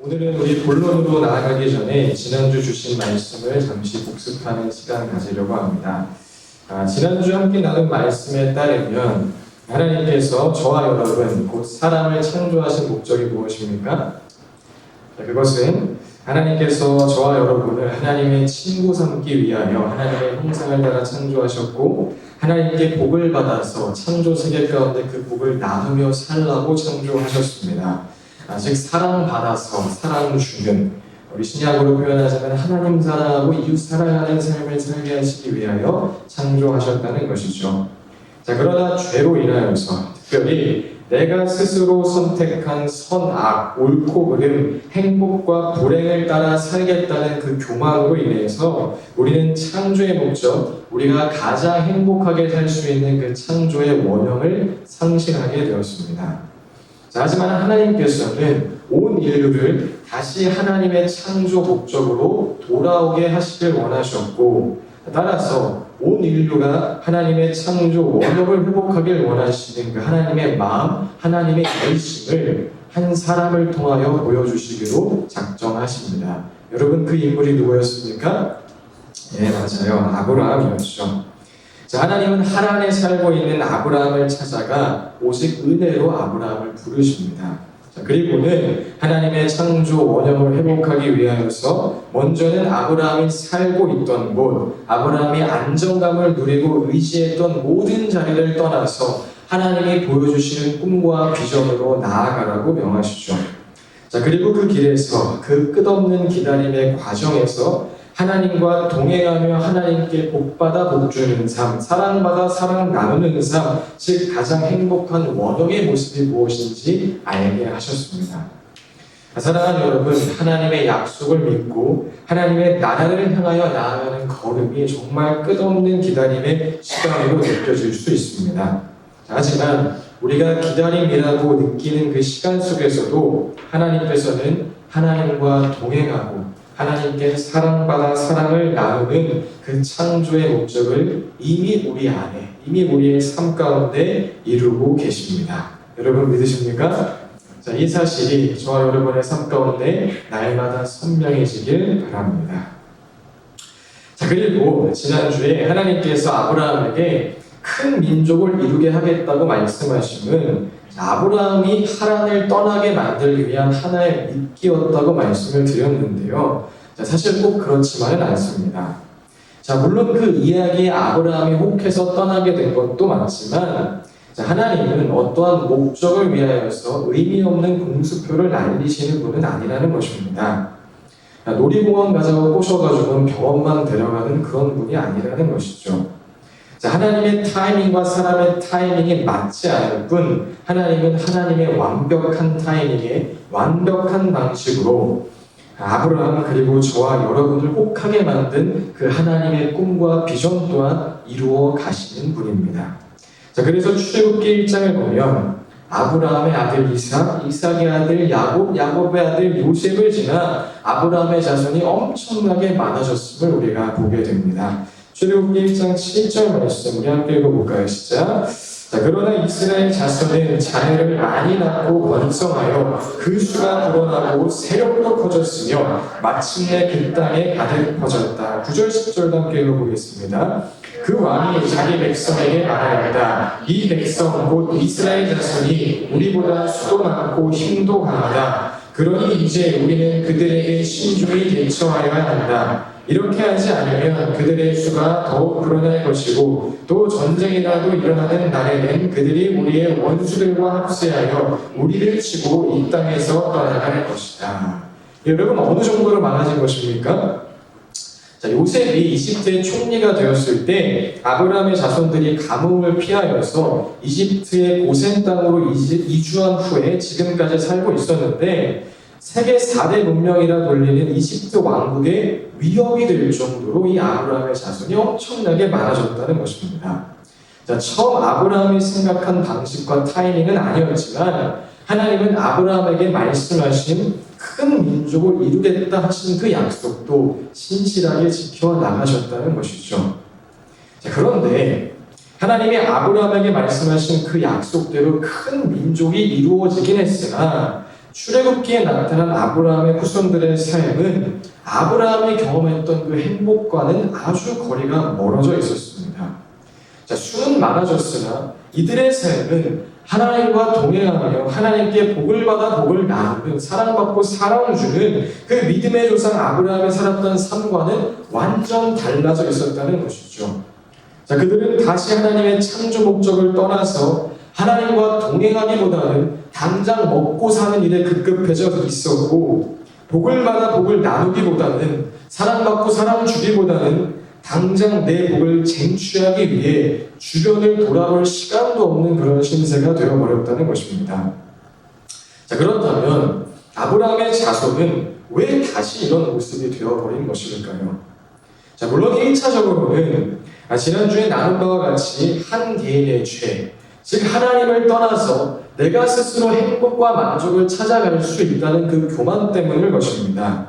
오늘은 우리 본론으로 나아가기 전에 지난주 주신 말씀을 잠시 복습하는 시간 가지려고 합니다. 지난주 함께 나눈 말씀에 따르면 하나님께서 저와 여러분, 곧 사람을 창조하신 목적이 무엇입니까? 그것은 하나님께서 저와 여러분을 하나님의 친구 삼기 위하여 하나님의 형상을 따라 창조하셨고 하나님께 복을 받아서 창조 세계 가운데 그 복을 나누며 살라고 창조하셨습니다. 즉 사랑받아서 사랑 주는, 우리 신약으로 표현하자면 하나님 사랑하고 이웃 사랑하는 삶을 살게 하시기 위하여 창조하셨다는 것이죠. 그러나 죄로 인하여서 특별히 내가 스스로 선택한 선악, 옳고 그름, 행복과 불행을 따라 살겠다는 그 교만으로 인해서 우리는 창조의 목적, 우리가 가장 행복하게 살 수 있는 그 창조의 원형을 상실하게 되었습니다. 하지만 하나님께서는 온 인류를 다시 하나님의 창조 목적으로 돌아오게 하시길 원하셨고, 따라서 온 인류가 하나님의 창조 원형을 회복하길 원하시는 그 하나님의 마음, 하나님의 결심을 한 사람을 통하여 보여주시기로 작정하십니다. 여러분, 그 인물이 누구였습니까? 네, 맞아요. 아브라함이었죠. 하나님은 하란에 살고 있는 아브라함을 찾아가 오직 은혜로 아브라함을 부르십니다. 그리고는 하나님의 창조 원형을 회복하기 위하여서 먼저는 아브라함이 살고 있던 곳, 아브라함이 안정감을 누리고 의지했던 모든 자리를 떠나서 하나님이 보여주시는 꿈과 비전으로 나아가라고 명하시죠. 그리고 그 길에서, 그 끝없는 기다림의 과정에서 하나님과 동행하며 하나님께 복받아 복주는 삶, 사랑받아 사랑 나누는 삶, 즉 가장 행복한 원형의 모습이 무엇인지 알게 하셨습니다. 사랑하는 여러분, 하나님의 약속을 믿고 하나님의 나라를 향하여 나아가는 걸음이 정말 끝없는 기다림의 시간으로 느껴질 수 있습니다. 하지만 우리가 기다림이라고 느끼는 그 시간 속에서도 하나님께서는 하나님과 동행하고 하나님께 사랑받아 사랑을 나누는 그 창조의 목적을 이미 우리 안에, 이미 우리의 삶 가운데 이루고 계십니다. 여러분 믿으십니까? 이 사실이 저와 여러분의 삶 가운데 날마다 선명해지길 바랍니다. 그리고 지난주에 하나님께서 아브라함에게 큰 민족을 이루게 하겠다고 말씀하심은 아브라함이 하란을 떠나게 만들기 위한 하나의 미끼였다고 말씀을 드렸는데요. 사실 꼭 그렇지만은 않습니다. 물론 그 이야기에 아브라함이 혹해서 떠나게 된 것도 맞지만 하나님은 어떠한 목적을 위하여서 의미 없는 공수표를 날리시는 분은 아니라는 것입니다. 놀이공원 가자고 꼬셔가지고 병원만 데려가는 그런 분이 아니라는 것이죠. 하나님의 타이밍과 사람의 타이밍이 맞지 않을 뿐 하나님은 하나님의 완벽한 타이밍에 완벽한 방식으로 아브라함 그리고 저와 여러분을 혹하게 만든 그 하나님의 꿈과 비전 또한 이루어 가시는 분입니다. 그래서 출애굽기 1장을 보면 아브라함의 아들 이삭, 이삭의 아들 야곱, 야곱의 아들 요셉을 지나 아브라함의 자손이 엄청나게 많아졌음을 우리가 보게 됩니다. 출애굽기 1장 7절 말씀 우리 함께 읽어볼까요? 시작. 그러나 이스라엘 자손은 자녀를 많이 낳고 번성하여 그 수가 불어나고 세력도 커졌으며 마침내 그 땅에 가득 퍼졌다. 9절 10절도 함께 읽어보겠습니다. 그 왕이 자기 백성에게 말하였다. 이 백성 곧 이스라엘 자손이 우리보다 수도 많고 힘도 강하다. 그러니 이제 우리는 그들에게 신중히 대처하여야 한다. 이렇게 하지 않으면 그들의 수가 더욱 불어날 것이고 또 전쟁이라도 일어나는 날에는 그들이 우리의 원수들과 합세하여 우리를 치고 이 땅에서 떠나갈 것이다. 여러분 어느 정도로 많아진 것입니까? 요셉이 이집트의 총리가 되었을 때 아브라함의 자손들이 가뭄을 피하여서 이집트의 고센 땅으로 이주한 후에 지금까지 살고 있었는데 세계 4대 문명이라 불리는 이집트 왕국의 위협이 될 정도로 이 아브라함의 자손이 엄청나게 많아졌다는 것입니다. 처음 아브라함이 생각한 방식과 타이밍은 아니었지만 하나님은 아브라함에게 말씀하신 큰 민족을 이루겠다 하신 그 약속도 신실하게 지켜나가셨다는 것이죠. 그런데 하나님이 아브라함에게 말씀하신 그 약속대로 큰 민족이 이루어지긴 했으나 출애굽기에 나타난 아브라함의 후손들의 삶은 아브라함이 경험했던 그 행복과는 아주 거리가 멀어져 있었습니다. 자, 수는 많아졌으나 이들의 삶은 하나님과 동행하며 하나님께 복을 받아 복을 나누는, 사랑받고 사랑 주는 그 믿음의 조상 아브라함이 살았던 삶과는 완전 달라져 있었다는 것이죠. 자, 그들은 다시 하나님의 창조 목적을 떠나서 하나님과 동행하기보다는 당장 먹고 사는 일에 급급해져 있었고, 복을 받아 복을 나누기보다는, 사랑받고 사랑 주기보다는 당장 내 복을 쟁취하기 위해 주변을 돌아볼 시간도 없는 그런 신세가 되어버렸다는 것입니다. 자, 그렇다면 아브라함의 자손은 왜 다시 이런 모습이 되어버린 것일까요? 자, 물론 1차적으로는 지난주에 나눈 바와 같이 한 개인의 죄, 즉 하나님을 떠나서 내가 스스로 행복과 만족을 찾아갈 수 있다는 그 교만 때문일 것입니다.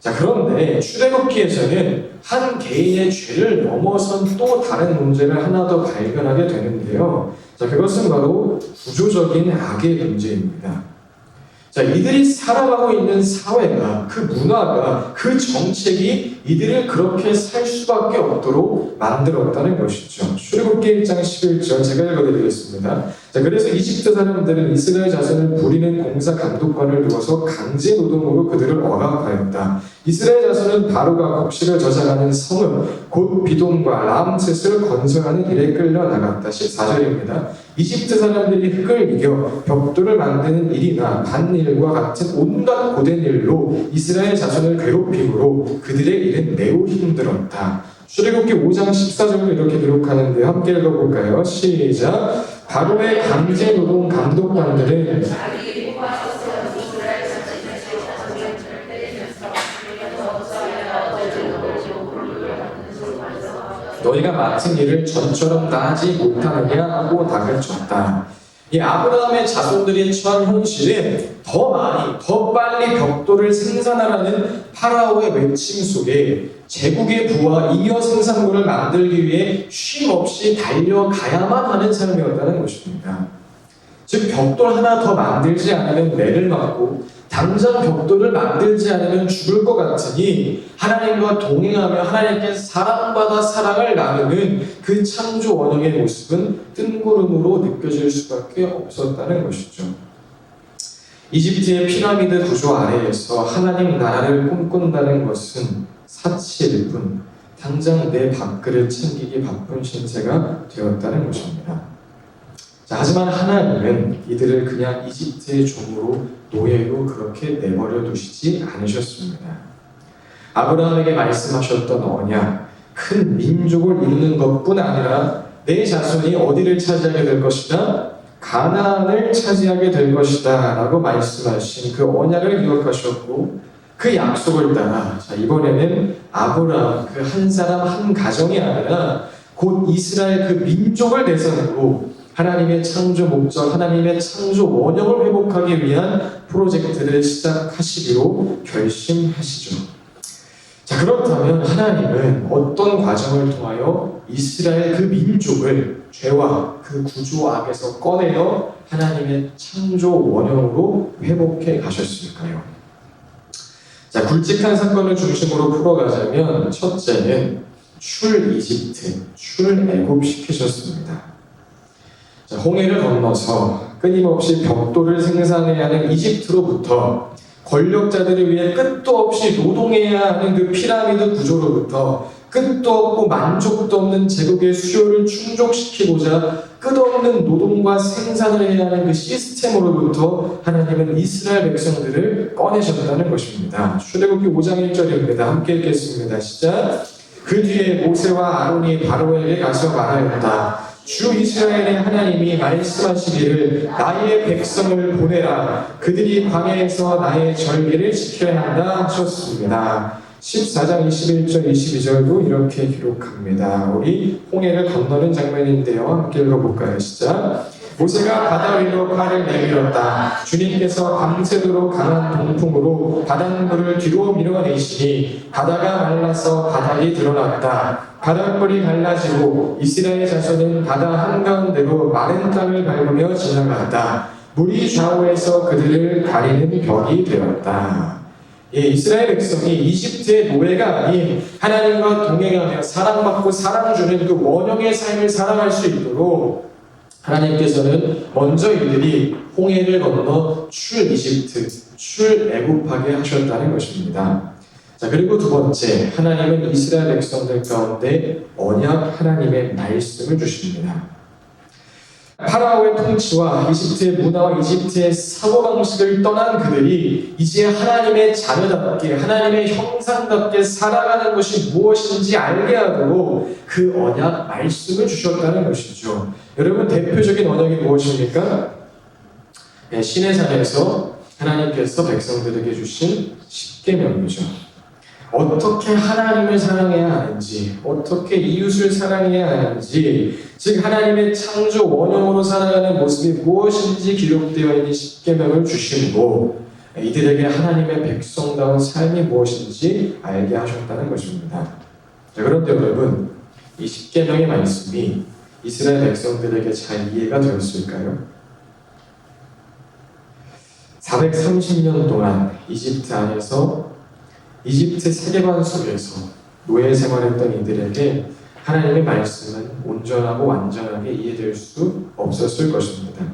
자, 그런데 출애굽기에서는 한 개인의 죄를 넘어선 또 다른 문제를 하나 더 발견하게 되는데요. 자, 그것은 바로 구조적인 악의 문제입니다. 자, 이들이 살아가고 있는 사회가, 그 문화가, 그 정책이 이들을 그렇게 살 수밖에 없도록 만들었다는 것이죠. 출애굽기 1장 11절 제가 읽어드리겠습니다. 자, 그래서 이집트 사람들은 이스라엘 자손을 부리는 공사 감독관을 두어서 강제 노동으로 그들을 억압하였다. 이스라엘 자손은 바로가 곡식을 저장하는 성읍 곧 비돔과 람셋을 건설하는 일에 끌려 나갔다. 14절입니다. 이집트 사람들이 흙을 이겨 벽돌을 만드는 일이나 밭일과 같은 온갖 고된 일로 이스라엘 자손을 괴롭힘으로 그들의 일은 매우 힘들었다. 출애굽기 5장 14절로 이렇게 기록하는데 함께 읽어볼까요? 시작! 바로의 강제 노동 감독관들은 너희가 맡은 일을 전처럼 다 하지 못하느냐 하고 답을 줬다. 이 아브라함의 자손들이 처한 현실은 더 많이, 더 빨리 벽돌을 생산하라는 파라오의 외침 속에 제국의 부와 잉여 생산물을 만들기 위해 쉼 없이 달려가야만 하는 삶이었다는 것입니다. 즉, 벽돌 하나 더 만들지 않으면 매를 맞고 당장 벽돌을 만들지 않으면 죽을 것 같으니 하나님과 동행하며 하나님께 사랑받아 사랑을 나누는 그 창조 원형의 모습은 뜬구름으로 느껴질 수밖에 없었다는 것이죠. 이집트의 피라미드 구조 아래에서 하나님 나라를 꿈꾼다는 것은 사치일 뿐 당장 내 밥그릇 챙기기 바쁜 신세가 되었다는 것입니다. 자, 하지만 하나님은 이들을 그냥 이집트의 종으로, 노예로 그렇게 내버려 두시지 않으셨습니다. 아브라함에게 말씀하셨던 언약, 큰 민족을 이루는 것뿐 아니라 내 자손이 어디를 차지하게 될 것이다? 가나안을 차지하게 될 것이다 라고 말씀하신 그 언약을 기억하셨고, 그 약속을 따라 자, 이번에는 아브라함 그 한 사람 한 가정이 아니라 곧 이스라엘 그 민족을 대상으로 하나님의 창조 목적, 하나님의 창조 원형을 회복하기 위한 프로젝트를 시작하시기로 결심하시죠. 자, 그렇다면 하나님은 어떤 과정을 통하여 이스라엘 그 민족을 죄와 그 구조 악에서 꺼내어 하나님의 창조 원형으로 회복해 가셨을까요? 자, 굵직한 사건을 중심으로 풀어가자면 첫째는 출 이집트, 출 애굽 시키셨습니다. 자, 홍해를 건너서 끊임없이 벽돌을 생산해야 하는 이집트로부터 권력자들을 위해 끝도 없이 노동해야 하는 그 피라미드 구조로부터 끝도 없고 만족도 없는 제국의 수요를 충족시키고자 끝없는 노동과 생산을 해야 하는 그 시스템으로부터 하나님은 이스라엘 백성들을 꺼내셨다는 것입니다. 출애굽기 5장 1절입니다. 함께 읽겠습니다. 시작! 그 뒤에 모세와 아론이 바로에게 가서 말하였다. 주 이스라엘의 하나님이 말씀하시기를 나의 백성을 보내라. 그들이 광야에서 나의 절기를 지켜야 한다 하셨습니다. 14장 21절 22절도 이렇게 기록합니다. 우리 홍해를 건너는 장면인데요. 함께 읽어볼까요? 시작! 모세가 바다 위로 팔을 내밀었다. 주님께서 밤새도록 강한 동풍으로 바닷물을 뒤로 밀어내시니 바다가 말라서 바닥이 드러났다. 바닷물이 갈라지고 이스라엘 자손은 바다 한가운데로 마른 땅을 밟으며 지나갔다. 물이 좌우에서 그들을 가리는 벽이 되었다. 예, 이스라엘 백성이 이집트의 노예가 아닌 하나님과 동행하며 사랑받고 사랑 주는 그 원형의 삶을 살아갈 수 있도록 하나님께서는 먼저 이들이 홍해를 건너 출 이집트, 출 애굽하게 하셨다는 것입니다. 자, 그리고 두 번째, 하나님은 이스라엘 백성들 가운데 언약 하나님의 말씀을 주십니다. 파라오의 통치와 이집트의 문화와 이집트의 사고방식을 떠난 그들이 이제 하나님의 자녀답게 하나님의 형상답게 살아가는 것이 무엇인지 알게 하도록 그 언약 말씀을 주셨다는 것이죠. 여러분, 대표적인 언약이 무엇입니까? 네, 시내산에서 하나님께서 백성들에게 주신 십계명이죠. 어떻게 하나님을 사랑해야 하는지, 어떻게 이웃을 사랑해야 하는지, 즉 하나님의 창조 원형으로 살아가는 모습이 무엇인지 기록되어 있는 십계명을 주시고 이들에게 하나님의 백성다운 삶이 무엇인지 알게 하셨다는 것입니다. 자, 그런데 여러분, 이 십계명의 말씀이 이스라엘 백성들에게 잘 이해가 되었을까요? 430년 동안 이집트 안에서 이집트 세계관 속에서 노예 생활했던 이들에게 하나님의 말씀은 온전하고 완전하게 이해될 수 없었을 것입니다.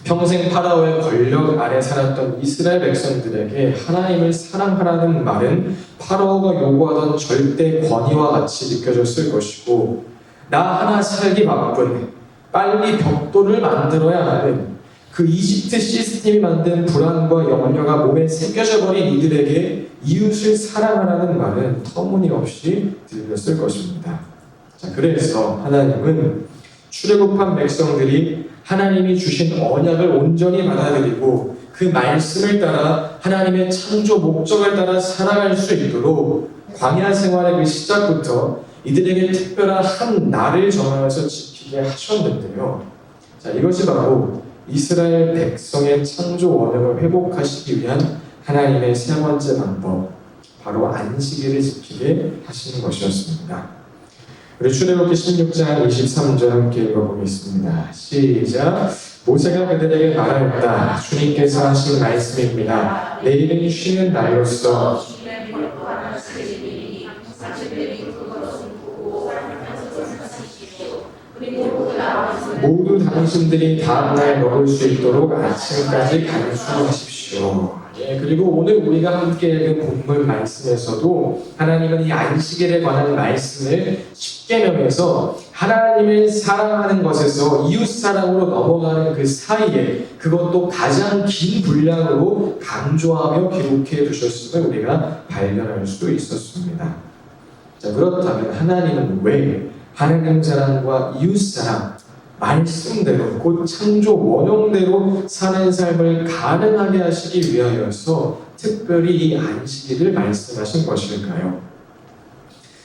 평생 파라오의 권력 아래 살았던 이스라엘 백성들에게 하나님을 사랑하라는 말은 파라오가 요구하던 절대 권위와 같이 느껴졌을 것이고, 나 하나 살기 바쁜 빨리 벽돌을 만들어야 하는 그 이집트 시스템이 만든 불안과 염려가 몸에 새겨져 버린 이들에게 이웃을 사랑하라는 말은 터무니없이 들렸을 것입니다. 자, 그래서 하나님은 출애굽한 백성들이 하나님이 주신 언약을 온전히 받아들이고 그 말씀을 따라 하나님의 창조 목적을 따라 살아갈 수 있도록 광야 생활의 그 시작부터 이들에게 특별한 한 날을 정하여서 지키게 하셨는데요. 자, 이것이 바로 이스라엘 백성의 창조 원형을 회복하시기 위한 하나님의 세 번째 방법, 바로 안식일을 지키게 하시는 것이었습니다. 우리 출애굽기 16장 23절 함께 읽어보겠습니다. 시작. 모세가 그들에게 말하였다. 주님께서 하신 말씀입니다. 내일은 쉬는 날로서 모두 당신들이 다음날 먹을 수 있도록 아침까지 간수하십시오. 예, 그리고 오늘 우리가 함께 읽은 본문 말씀에서도 하나님은 이 안식일에 관한 말씀을 십계명에서 하나님을 사랑하는 것에서 이웃사랑으로 넘어가는 그 사이에 그것도 가장 긴 분량으로 강조하며 기록해 두셨음을 우리가 발견할 수 있었습니다. 자, 그렇다면 하나님은 왜 하나님 사랑과 이웃사랑, 말씀대로 곧 창조 원형대로 사는 삶을 가능하게 하시기 위하여서 특별히 이 안식일을 말씀하신 것일까요?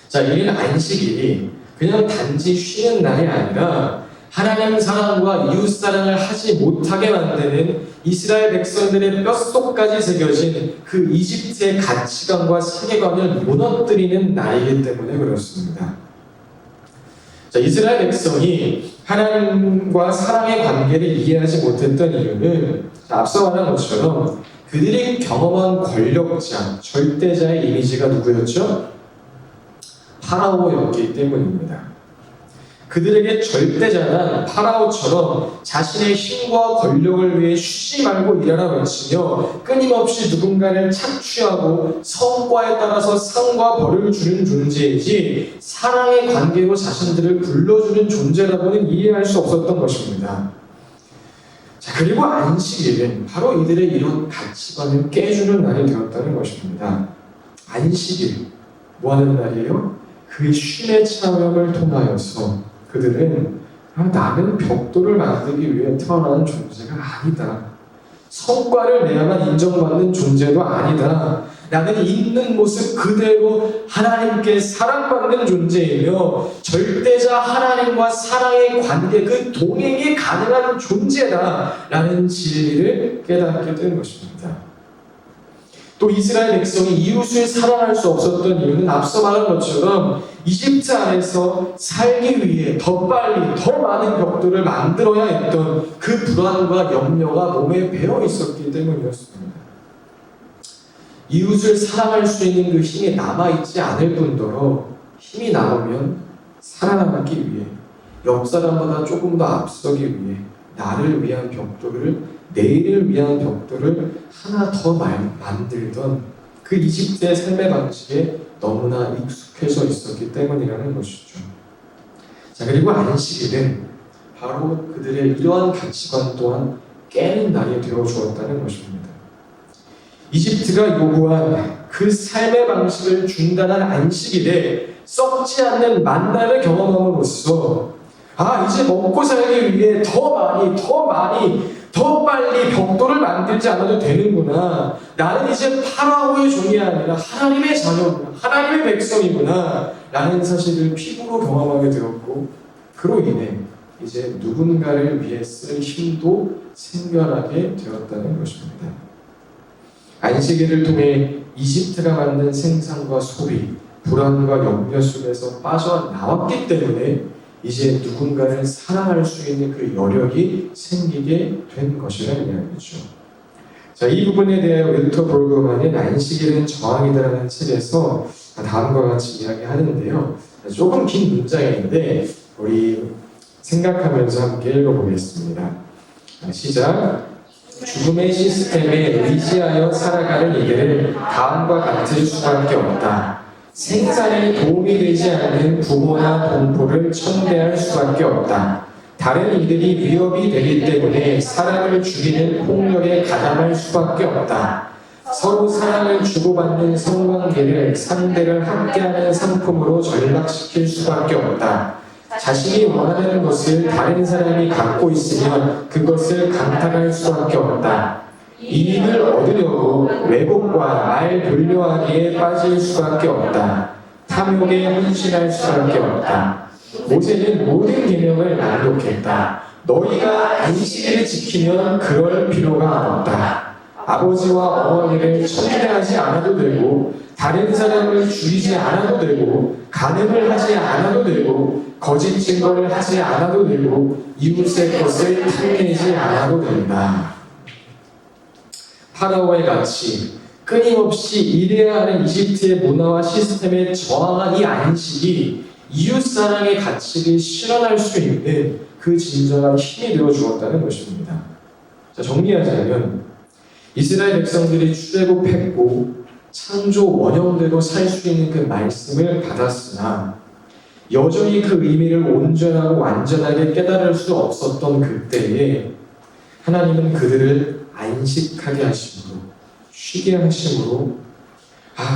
자, 이 안식일이 그냥 단지 쉬는 날이 아니라 하나님 사랑과 이웃 사랑을 하지 못하게 만드는 이스라엘 백성들의 뼛속까지 새겨진 그 이집트의 가치관과 세계관을 무너뜨리는 날이기 때문에 그렇습니다. 자, 이스라엘 백성이 하나님과 사랑의 관계를 이해하지 못했던 이유는 앞서 말한 것처럼 그들이 경험한 권력자, 절대자의 이미지가 누구였죠? 파라오였기 때문입니다. 그들에게 절대자는 파라오처럼 자신의 힘과 권력을 위해 쉬지 말고 일하라 외치며 끊임없이 누군가를 착취하고 성과에 따라서 상과 벌을 주는 존재이지 사랑의 관계로 자신들을 불러주는 존재라고는 이해할 수 없었던 것입니다. 자, 그리고 안식일은 바로 이들의 이런 가치관을 깨주는 날이 되었다는 것입니다. 안식일, 뭐 하는 날이에요? 그 쉼의 체험을 통하여서 그들은 나는 벽돌을 만들기 위해 태어난 존재가 아니다. 성과를 내야만 인정받는 존재도 아니다. 나는 있는 모습 그대로 하나님께 사랑받는 존재이며 절대자 하나님과 사랑의 관계, 그 동행이 가능한 존재다 라는 진리를 깨닫게 된 것입니다. 또 이스라엘 백성이 이웃을 사랑할 수 없었던 이유는 앞서 말한 것처럼 이집트 안에서 살기 위해 더 빨리 더 많은 벽돌을 만들어야 했던 그 불안과 염려가 몸에 배어 있었기 때문이었습니다. 이웃을 사랑할 수 있는 그 힘이 남아있지 않을 뿐더러 힘이 남으면 살아남기 위해 옆 사람보다 조금 더 앞서기 위해 나를 위한 벽돌을, 내일을 위한 벽돌을 하나 더 만들던 그 이집트의 삶의 방식에 너무나 익숙해져 있었기 때문이라는 것이죠. 자, 그리고 안식일은 바로 그들의 이러한 가치관 또한 깨는 날이 되어 주었다는 것입니다. 이집트가 요구한 그 삶의 방식을 중단한 안식일에 썩지 않는 만나를 경험함으로써 이제 먹고 살기 위해 더 빨리 벽돌을 만들지 않아도 되는구나. 나는 이제 파라오의 종이 아니라 하나님의 자녀구나. 하나님의 백성이구나. 라는 사실을 피부로 경험하게 되었고, 그로 인해 이제 누군가를 위해 쓸 힘도 생겨나게 되었다는 것입니다. 안식일을 통해 이집트가 만든 생산과 소비, 불안과 염려 속에서 빠져나왔기 때문에 이제 누군가를 사랑할 수 있는 그 여력이 생기게 된 것이라는 이야기죠. 자, 이 부분에 대하여 윌터 볼그만의 안식일은 저항이다라는 책에서 다음과 같이 이야기하는데요. 조금 긴 문장인데 우리 생각하면서 함께 읽어보겠습니다. 시작. 죽음의 시스템에 의지하여 살아가는 이들은 다음과 같을 수밖에 없다. 생산에 도움이 되지 않는 부모나 동포를 천대할 수밖에 없다. 다른 이들이 위협이 되기 때문에 사람을 죽이는 폭력에 가담할 수밖에 없다. 서로 사랑을 주고받는 성관계를 상대를 함께하는 상품으로 전락시킬 수밖에 없다. 자신이 원하는 것을 다른 사람이 갖고 있으면 그것을 강탈할 수밖에 없다. 이익을 얻으려고 왜곡과 말 돌려하기에 빠질 수밖에 없다. 탐욕에 헌신할 수밖에 없다. 모세는 모든 계명을 낭독했다. 너희가 안식일을 지키면 그럴 필요가 없다. 아버지와 어머니를 천대하지 않아도 되고, 다른 사람을 죽이지 않아도 되고, 간음을 하지 않아도 되고, 거짓 증거를 하지 않아도 되고, 이웃의 것을 탐내지 않아도 된다. 파라오의 가치, 끊임없이 일해야 하는 이집트의 문화와 시스템에 저항한 이 안식이 이웃사랑의 가치를 실현할 수 있는 그 진정한 힘이 되어 주었다는 것입니다. 자, 정리하자면 이스라엘 백성들이 출애굽했고 창조 원형대로 살 수 있는 그 말씀을 받았으나 여전히 그 의미를 온전하고 완전하게 깨달을 수 없었던 그때에 하나님은 그들을 안식하게 하심으로, 쉬게 하심으로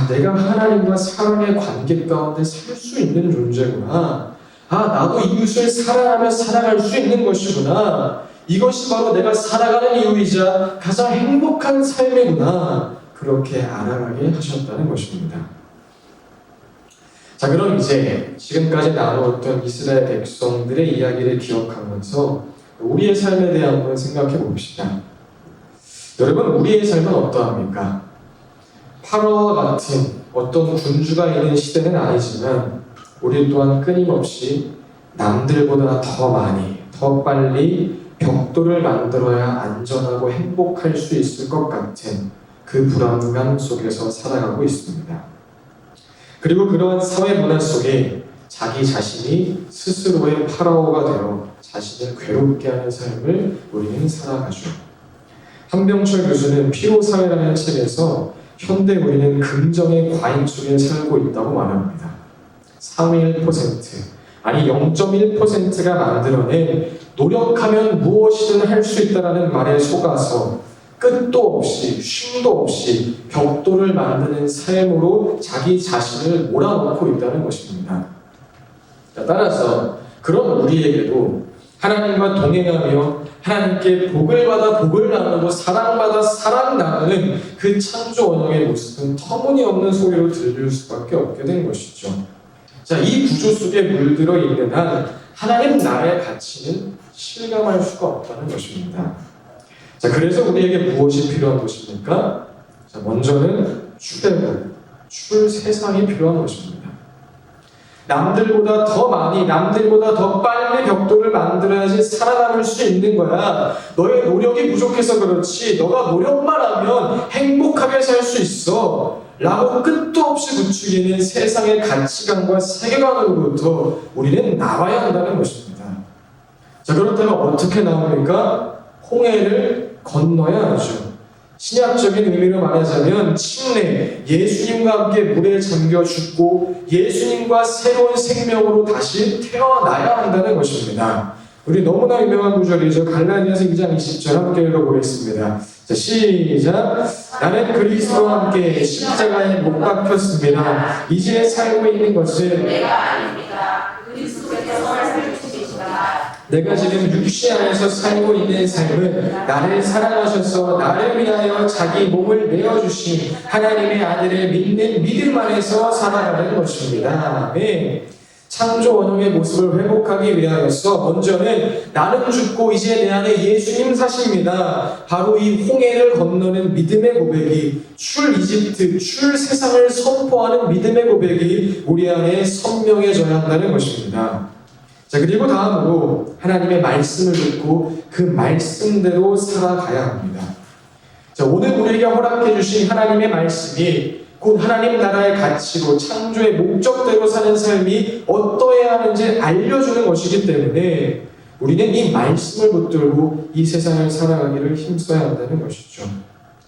내가 하나님과 사랑의 관계 가운데 살 수 있는 존재구나. 나도 이웃을 사랑하며 살아갈 수 있는 것이구나. 이것이 바로 내가 살아가는 이유이자 가장 행복한 삶이구나. 그렇게 알아가게 하셨다는 것입니다. 자, 그럼 이제 지금까지 나누었던 이스라엘 백성들의 이야기를 기억하면서 우리의 삶에 대해 한번 생각해 봅시다. 여러분, 우리의 삶은 어떠합니까? 파라오와 같은 어떤 군주가 있는 시대는 아니지만 우리 또한 끊임없이 남들보다 더 많이, 더 빨리 벽돌을 만들어야 안전하고 행복할 수 있을 것 같은 그 불안감 속에서 살아가고 있습니다. 그리고 그러한 사회 문화 속에 자기 자신이 스스로의 파라오가 되어 자신을 괴롭게 하는 삶을 우리는 살아가죠. 한병철 교수는 피로사회라는 책에서 현대 우리는 긍정의 과잉 속에 살고 있다고 말합니다. 상위 1%, 아니 0.1%가 만들어낸 노력하면 무엇이든 할 수 있다는 말에 속아서 끝도 없이 쉼도 없이 벽돌을 만드는 삶으로 자기 자신을 몰아넣고 있다는 것입니다. 따라서 그런 우리에게도 하나님과 동행하며 하나님께 복을 받아 복을 나누고 사랑받아 사랑 나누는 그 창조 원형의 모습은 터무니없는 소리로 들릴 수밖에 없게 된 것이죠. 자, 이 구조 속에 물들어 있는 한 하나님 나라의 가치는 실감할 수가 없다는 것입니다. 자, 그래서 우리에게 무엇이 필요한 것입니까? 자, 먼저는 출애굽, 출세상이 필요한 것입니다. 남들보다 더 많이, 남들보다 더 빨리 벽돌을 만들어야지 살아남을 수 있는 거야. 너의 노력이 부족해서 그렇지, 너가 노력만 하면 행복하게 살 수 있어 라고 끝도 없이 부추기는 세상의 가치관과 세계관으로부터 우리는 나와야 한다는 것입니다. 자, 그렇다면 어떻게 나옵니까? 홍해를 건너야 하죠. 신약적인 의미로 말하자면 침례, 예수님과 함께 물에 잠겨 죽고 예수님과 새로운 생명으로 다시 태어나야 한다는 것입니다. 우리 너무나 유명한 구절이죠. 갈라디아서 2장 20절 함께 읽어보겠습니다. 자, 시작. 나는 그리스도와 함께 십자가에 못 박혔습니다. 이제 살고 있는 것은 내가 아닙니다. 그리스도께서 살려주시니라. 내가 지금 육신 안에서 살고 있는 삶은 나를 사랑하셔서 나를 위하여 자기 몸을 내어주신 하나님의 아들을 믿는 믿음 안에서 살아가는 것입니다. 네. 창조 원형의 모습을 회복하기 위하여서 먼저는 나는 죽고 이제 내 안에 예수님 사십니다. 바로 이 홍해를 건너는 믿음의 고백이, 출 이집트, 출 세상을 선포하는 믿음의 고백이 우리 안에 선명해져야 한다는 것입니다. 자, 그리고 다음으로 하나님의 말씀을 듣고 그 말씀대로 살아가야 합니다. 자, 오늘 우리에게 허락해 주신 하나님의 말씀이 곧 하나님 나라의 가치로 창조의 목적대로 사는 삶이 어떠해야 하는지 알려주는 것이기 때문에 우리는 이 말씀을 붙들고 이 세상을 살아가기를 힘써야 한다는 것이죠.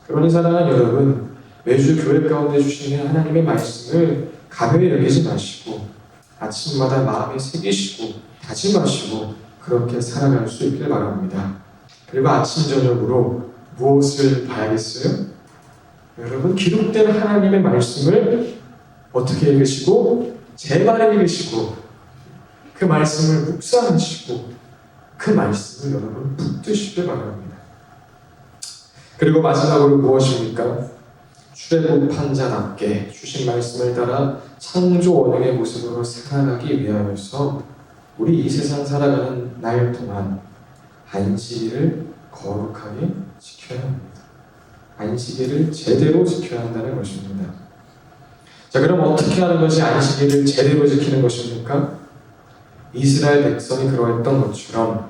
그러니 사랑하는 여러분, 매주 교회 가운데 주시는 하나님의 말씀을 가벼이 여기지 마시고 아침마다 마음에 새기시고 다짐하시고 그렇게 살아갈 수 있길 바랍니다. 그리고 아침 저녁으로 무엇을 봐야겠어요? 여러분, 기록된 하나님의 말씀을 어떻게 읽으시고 제발 읽으시고 그 말씀을 묵상하시고 그 말씀을 여러분 붙드시길 바랍니다. 그리고 마지막으로 무엇입니까? 출애굽한 자답게 주신 말씀을 따라 창조 원형의 모습으로 살아가기 위하여서 우리 이 세상 살아가는 날 동안 안식일을 거룩하게 지켜야 합니다. 안식일을 제대로 지켜야 한다는 것입니다. 자, 그럼 어떻게 하는 것이 안식일을 제대로 지키는 것입니까? 이스라엘 백성이 그러했던 것처럼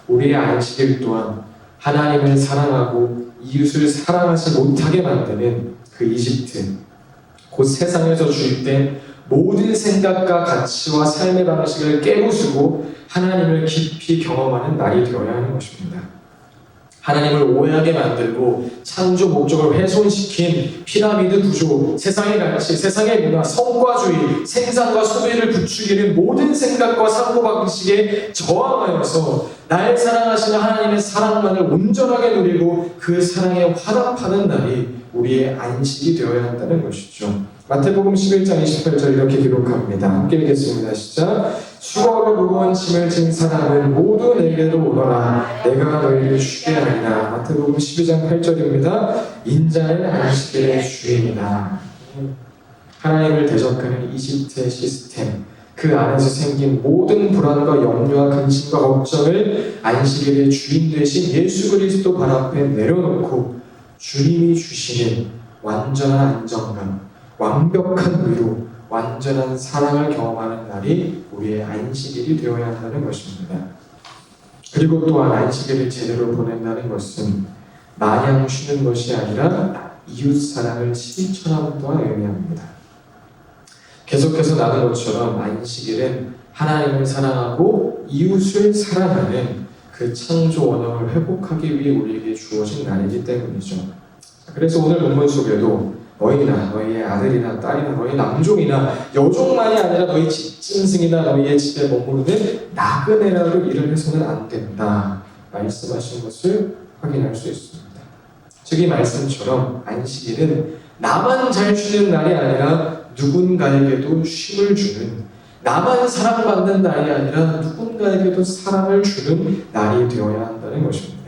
우리의 안식일 또한 하나님을 사랑하고 이웃을 사랑하지 못하게 만드는 그 이집트, 곧 세상에서 주입된 모든 생각과 가치와 삶의 방식을 깨부수고 하나님을 깊이 경험하는 날이 되어야 하는 것입니다. 하나님을 오해하게 만들고 창조 목적을 훼손시킨 피라미드 구조, 세상의 가치, 세상의 문화, 성과주의, 생산과 소비를 부추기는 모든 생각과 사고방식에 저항하여서 날 사랑하시는 하나님의 사랑만을 온전하게 누리고 그 사랑에 화답하는 날이 우리의 안식이 되어야 한다는 것이죠. 마태복음 11장 28절 이렇게 기록합니다. 함께 읽겠습니다. 시작. 수고하고 무거운 짐을 진 사람은 모두 내게로 오너라. 내가 너희를 쉬게 하리라. 마태복음 12장 8절입니다. 인자는 안식일의 주인이다. 하나님을 대적하는 이집트의 시스템, 그 안에서 생긴 모든 불안과 염려와 근심과 걱정을 안식일의 주인 되신 예수 그리스도 발 앞에 내려놓고 주님이 주시는 완전한 안정감, 완벽한 위로, 완전한 사랑을 경험하는 날이 우리의 안식일이 되어야 한다는 것입니다. 그리고 또한 안식일을 제대로 보낸다는 것은 마냥 쉬는 것이 아니라 이웃 사랑을 실천하는 또한 의미합니다. 계속해서 나눈 것처럼 안식일은 하나님을 사랑하고 이웃을 사랑하는 그 창조 원형을 회복하기 위해 우리에게 주어진 날이기 때문이죠. 그래서 오늘 본문 속에도 너희나 너희의 아들이나 딸이나 너희 남종이나 여종만이 아니라 너희 집짐승이나 너희의 집에 머무르는 나그네라도 일을 해서는 안 된다 말씀하신 것을 확인할 수 있습니다. 즉 이 말씀처럼 안식일은 나만 잘 쉬는 날이 아니라 누군가에게도 쉼을 주는, 나만 사랑받는 날이 아니라 누군가에게도 사랑을 주는 날이 되어야 한다는 것입니다.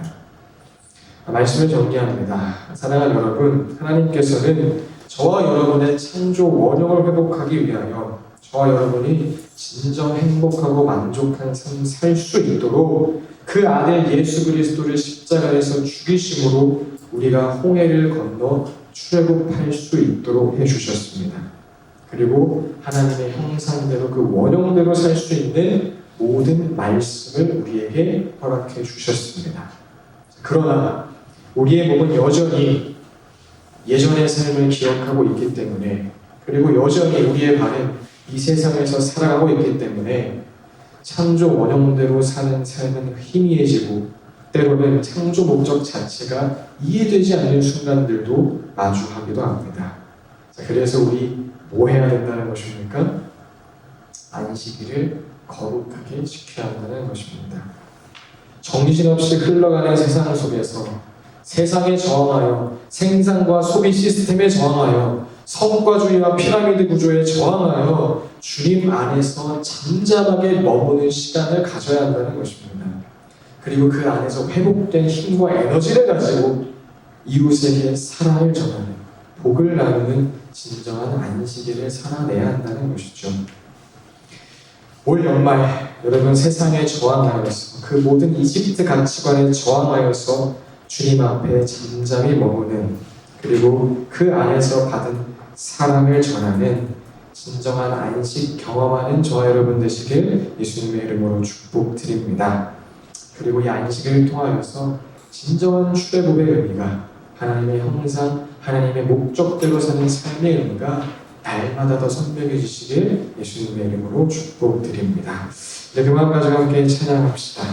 말씀을 정리합니다. 사랑하는 여러분, 하나님께서는 저와 여러분의 창조 원형을 회복하기 위하여 저와 여러분이 진정 행복하고 만족한 삶 살 수 있도록 그 아들 예수 그리스도를 십자가에서 죽이심으로 우리가 홍해를 건너 출애굽할 수 있도록 해주셨습니다. 그리고 하나님의 형상대로 그 원형대로 살 수 있는 모든 말씀을 우리에게 허락해 주셨습니다. 그러나 우리의 몸은 여전히 예전의 삶을 기억하고 있기 때문에, 그리고 여전히 우리의 발은 이 세상에서 살아가고 있기 때문에 창조 원형대로 사는 삶은 희미해지고 때로는 창조 목적 자체가 이해되지 않는 순간들도 마주하기도 합니다. 그래서 우리 뭐 해야 된다는 것입니까? 안식일을 거룩하게 지켜야 한다는 것입니다. 정신없이 흘러가는 세상 속에서 세상에 저항하여 생산과 소비 시스템에 저항하여 성과주의와 피라미드 구조에 저항하여 주님 안에서 잠잠하게 머무는 시간을 가져야 한다는 것입니다. 그리고 그 안에서 회복된 힘과 에너지를 가지고 이웃에게 사랑을 전하는, 복을 나누는 진정한 안식일을 살아내야 한다는 것이죠. 올 연말 여러분 세상에 저항하여서 그 모든 이집트 가치관에 저항하여서 주님 앞에 잠잠히 머무는, 그리고 그 안에서 받은 사랑을 전하는 진정한 안식 경험하는 저와 여러분 되시길 예수님의 이름으로 축복드립니다. 그리고 이 안식을 통하여서 진정한 출애굽의 의미가, 하나님의 형상, 하나님의 목적대로 사는 삶의 의미가 날마다 더 선명해지시길 예수님의 이름으로 축복드립니다. 네, 그 마음가지고 함께 찬양합시다.